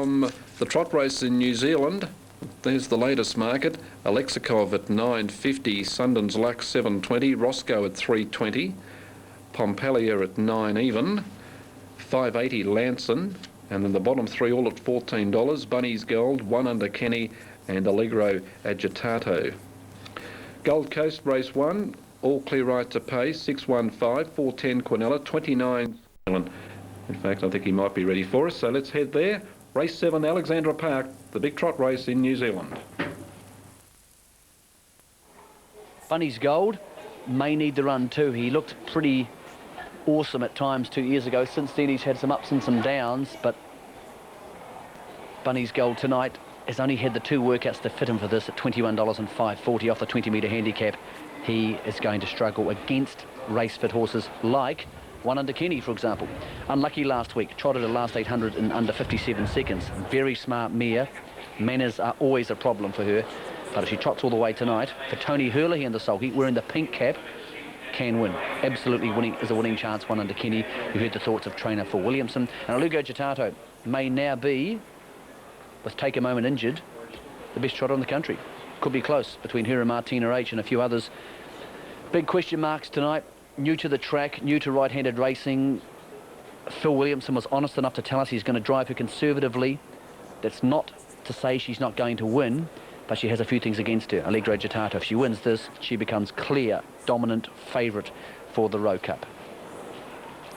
from the trot race in New Zealand. There's the latest market. Alexakov at 9.50, Sundon's Luck 7.20, Roscoe at 3.20, Pompelia at 9 even, 5.80 Lanson, and then the bottom three all at $14. Bunny's Gold, 1 under Kenny, and Allegro Agitato. Gold Coast race 1, all clear right to pace, 6.15, 4.10 Quinella, 29. In fact, I think he might be ready for us, so let's head there. Race 7, Alexandra Park, the big trot race in New Zealand. Bunny's Gold may need the run too. He looked pretty awesome at times 2 years ago. Since then he's had some ups and some downs, but Bunny's Gold tonight has only had the 2 workouts to fit him for this at $21 and $5.40 off the 20-metre handicap. He is going to struggle against race-fit horses like 1 under Kenny, for example. Unlucky last week, trotted a last 800 in under 57 seconds. Very smart mare. Manners are always a problem for her, but if she trots all the way tonight, for Tony Hurley and the sulky, wearing the pink cap, can win. Absolutely winning is a winning chance, 1 under Kenny. You heard the thoughts of trainer Phil Williamson. And Allegro Agitato may now be, with Take a Moment injured, the best trotter in the country. Could be close between her and Martina H and a few others. Big question marks tonight. New to the track, new to right-handed racing. Phil Williamson was honest enough to tell us he's going to drive her conservatively. That's not to say she's not going to win, but she has a few things against her. Allegro Agitato, if she wins this, she becomes clear, dominant favourite for the Rowe Cup.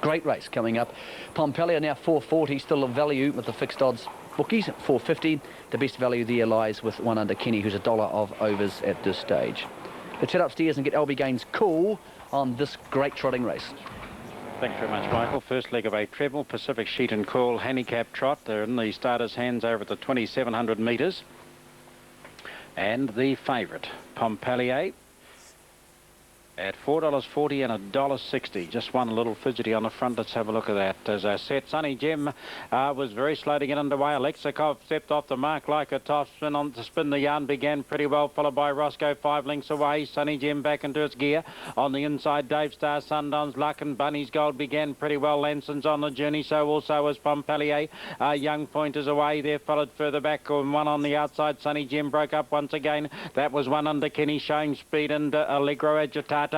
Great race coming up. Pompelia now 4.40, still a value with the fixed odds bookies, 4.50. The best value there lies with 1 under Kenny, who's $1 of overs at this stage. Let's head upstairs and get Albie Gaines cool on this great trotting race. Thanks very much, Michael. First leg of a treble, Pacific Sheet and Coil handicap trot. They're in the starter's hands over at the 2,700 metres. And the favourite, Pompelia, at $4.40 and $1.60. Just one a little fidgety on the front. Let's have a look at that. As I said, Sunny Jim was very slow to get underway. Alexakov stepped off the mark like a top spin. On the spin, the yarn began pretty well, followed by Roscoe 5 lengths away. Sunny Jim back into its gear. On the inside, Dave Star, Sundon's Luck and Bunny's Gold began pretty well. Lanson's on the journey, so also was Pompelia. Young Pointers away there, followed further back. One on the outside, Sunny Jim broke up once again. That was 1 under Kenny, showing speed, and Allegro Agitato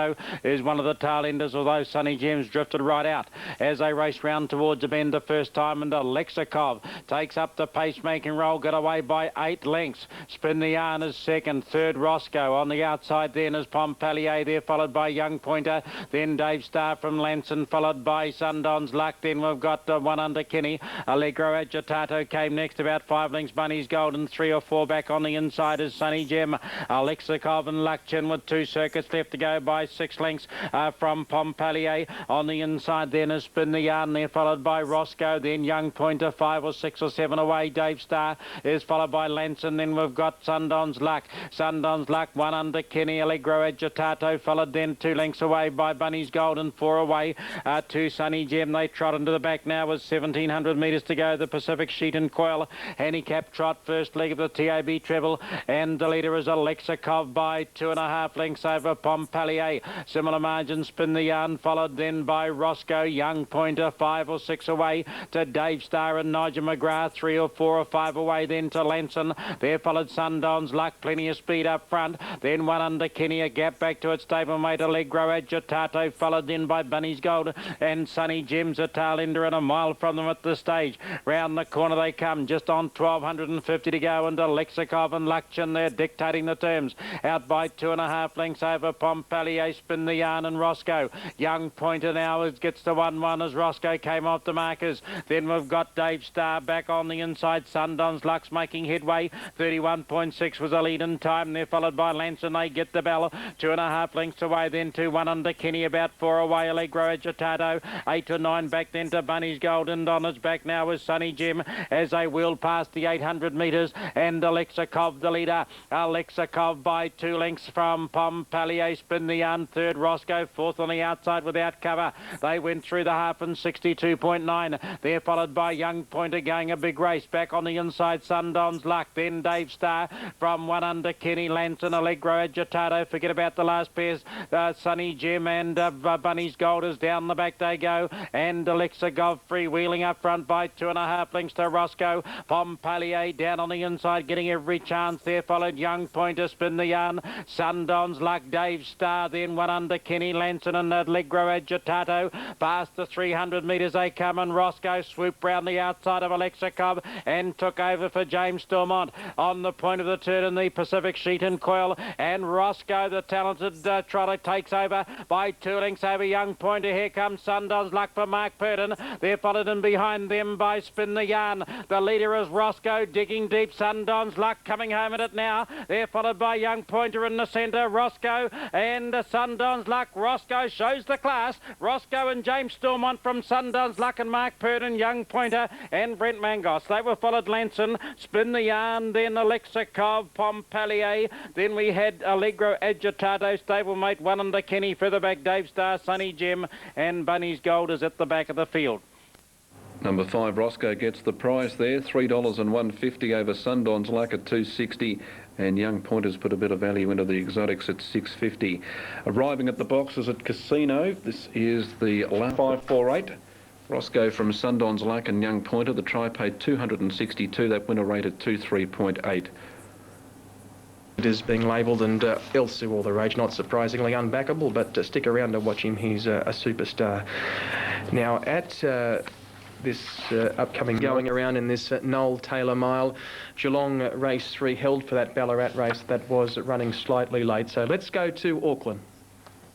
is one of the tail enders, although Sunny Gems drifted right out as they race round towards a bend the first time, and Alexakov takes up the pacemaking roll, got away by 8 lengths. Spin the Yarn is second, third Roscoe. On the outside then is Pompelia there, followed by Young Pointer, then Dave Star from Lanson, followed by Sundon's Luck. Then we've got 1 under Kenny. Allegro Agitato came next, about 5 lengths. Bunny's Gold, and 3 or 4 back on the inside is Sunny Gem. Alexakov and Luckchin with 2 circuits left to go by 6 lengths from Pompelia. On the inside then is Spin the Yarn there, followed by Roscoe, then Young Pointer 5 or 6 or 7 away. Dave Star is followed by Lanson. Then we've got Sundon's Luck. Sundon's Luck, 1 under Kenny. Allegro Agitato followed then 2 lengths away by Bunny's Gold, and 4 away to Sunny Gem. They trot into the back now with 1,700 metres to go. The Pacific Sheet and Coil handicap trot, first leg of the TAB treble, and the leader is Alexakov by 2.5 lengths over Pompelia. Similar margin, Spin the Yarn, followed then by Roscoe. Young Pointer 5 or 6 away to Dave Star and Nigel McGrath, 3 or 4 or 5 away then to Lanson. There followed Sundon's Luck, plenty of speed up front. Then 1 under Kenny, a gap back to its stablemate Allegro Agitato, followed then by Bunny's Gold and Sunny Gems, a tail ender and a mile from them at the stage. Round the corner they come, just on 1,250 to go, and Alexakov and Luckchin there dictating the terms. Out by 2.5 lengths over Pompelia, Spin the Yarn and Roscoe. Young Pointer now gets to 1-1 as Roscoe came off the markers. Then we've got Dave Star back on the inside. Sundon's Luck's making headway. 31.6 was a lead in time. They're followed by Lanson. They get the bell. 2.5 lengths away then to 1 under Kenny, about 4 away Allegro Agitato. 8 to 9 back then to Bunny's Gold, and on its back now is Sunny Jim as they wheel past the 800 metres, and Alexakov the leader. Alexakov by 2 lengths from Pompelia. Spin the yarn. Third, Roscoe. Fourth on the outside without cover. They went through the half in 62.9. They're followed by Young Pointer going a big race. Back on the inside, Sundowns Luck. Then Dave Starr from one under Kenny Lanson, Allegro Agitato. Forget about the last pairs. Sunny Jim and Bunny's Gold is down the back they go. And Alexa Godfrey wheeling up front by 2.5 lengths to Roscoe. Pompalier down on the inside, getting every chance there. Followed Young Pointer, Spin the Yarn. Sundowns Luck, Dave Starr. Then one under Kenny Lanson and Allegro Agitato. Past the 300 metres they come, and Roscoe swooped round the outside of Alexa Cobb and took over for James Stormont on the point of the turn in the Pacific Sheet and Coil. And Roscoe, the talented trotter, takes over by 2 lengths over Young Pointer. Here comes Sundowns Luck for Mark Purden. They're followed in behind them by Spin the Yarn. The leader is Roscoe, digging deep. Sundowns Luck coming home at it now. They're followed by Young Pointer in the centre. Roscoe and Sundowns Luck. Roscoe shows the class. Roscoe and James Stormont from Sundowns Luck and Mark Purden, Young Pointer and Brent Mangos. They were followed Lanson, Spin the Yarn, then Alexa Cobb, Pompalier. Then we had Allegro Agitato, stablemate, one under Kenny. Further back, Dave Starr, Sunny Jim and Bunny's Gold is at the back of the field. Number 5, Roscoe gets the prize there, $3 and $1.50 over Sundowns Luck at $2.60, and Young Pointers put a bit of value into the exotics at $6.50. Arriving at the boxes at Casino, this is the 548. Roscoe from Sundowns Luck and Young Pointer. The try paid $262. That winner rate at 23.8. It is being labelled, and Elsu all the rage, not surprisingly unbackable, but stick around to watch him. He's a superstar. Now at this upcoming going around in this Noel Taylor Mile, Geelong race 3 held for that Ballarat race that was running slightly late. So let's go to Auckland.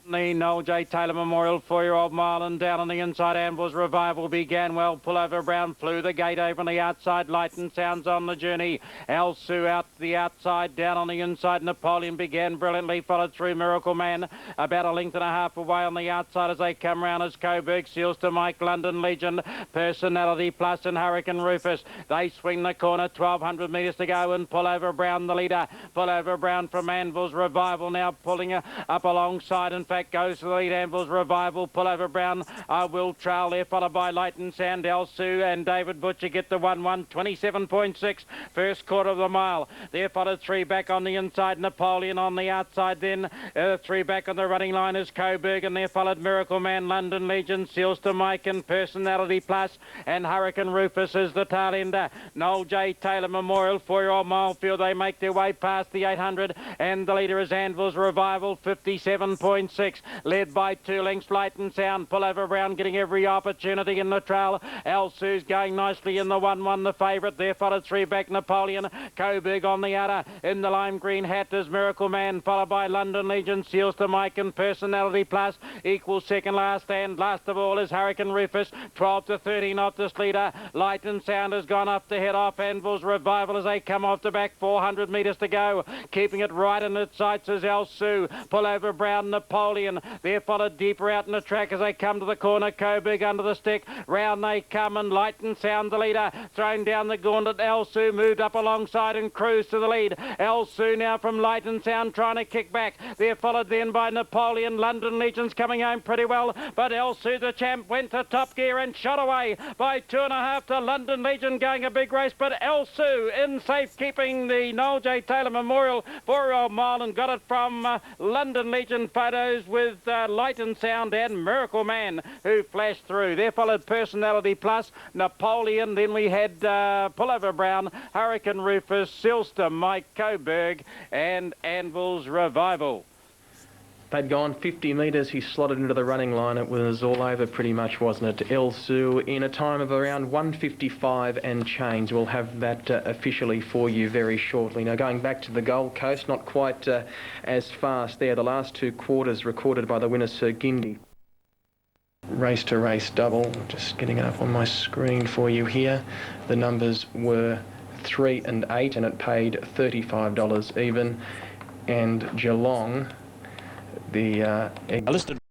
The Noel J. Taylor Memorial 4-year-old mile, and down on the inside, Ambles Revival began well. Pullover Brown flew the gate over on the outside. Light and Sounds on the journey. Elsu out the outside, down on the inside. Napoleon began brilliantly, followed through Miracle Man. About a length and a half away on the outside as they come round as Coburg seals to Mike London Legend, Personality Plus and Hurricane Rufus. They swing the corner, 1,200 metres to go, and Pullover Brown the leader. Pullover Brown from Anvil's Revival now pulling up alongside. In fact, goes to the lead. Anvil's Revival, Pullover Brown will trail there, followed by Light and Sound. Elsu and David Butcher get the 1-1, 27.6, first quarter of the mile. They're followed 3 back on the inside, Napoleon on the outside, then 3 back on the running line is Coburg, and they're followed Miracle Man, London Legend, Seals to Mike and Personality Plus, and Hurricane Rufus is the tail ender. Noel J. Taylor Memorial, 4-year-old mile field. They make their way past the 800, and the leader is Anvil's Revival, 57.6. Led by 2 lengths, Light and Sound. Pullover Brown getting every opportunity in the trail. Elsu's going nicely in the 1-1, the favourite. There followed 3 back, Napoleon. Coburg on the outer. In the lime green hat is Miracle Man, followed by London Legion, Seals to Mike and Personality Plus. Equal second last, and last of all is Hurricane Rufus. 12 to 13 off this leader. Light and Sound has gone up to head off Anvil's Revival as they come off the back. 400 metres to go. Keeping it right in its sights is Elsu. Pullover Brown, Napoleon. They're followed deeper out in the track as they come to the corner. Coburg under the stick. Round they come, and Light and Sound the leader. Thrown down the gauntlet. Elsu moved up alongside and cruised to the lead. Elsu now from Light and Sound trying to kick back. They're followed then by Napoleon. London Legends coming home pretty well, but Elsu the champ went to top gear and shot away by 2.5 to London Legend going a big race, but Elsu in safekeeping the Noel J. Taylor Memorial 4-year-old mile, and got it from London Legend photos with Light and Sound and Miracle Man who flashed through. There followed Personality Plus, Napoleon, then we had Pullover Brown, Hurricane Rufus, Silster, Mike Coburg and Anvil's Revival. They'd gone 50 metres. He slotted into the running line. It was all over pretty much, wasn't it? Elsu in a time of around 1:55 and change. We'll have that officially for you very shortly. Now, going back to the Gold Coast, not quite as fast there. The last 2 quarters recorded by the winner, Sir Gindi. Race to race double. Just getting it up on my screen for you here. The numbers were 3 and 8, and it paid $35 even. And Geelong, the listed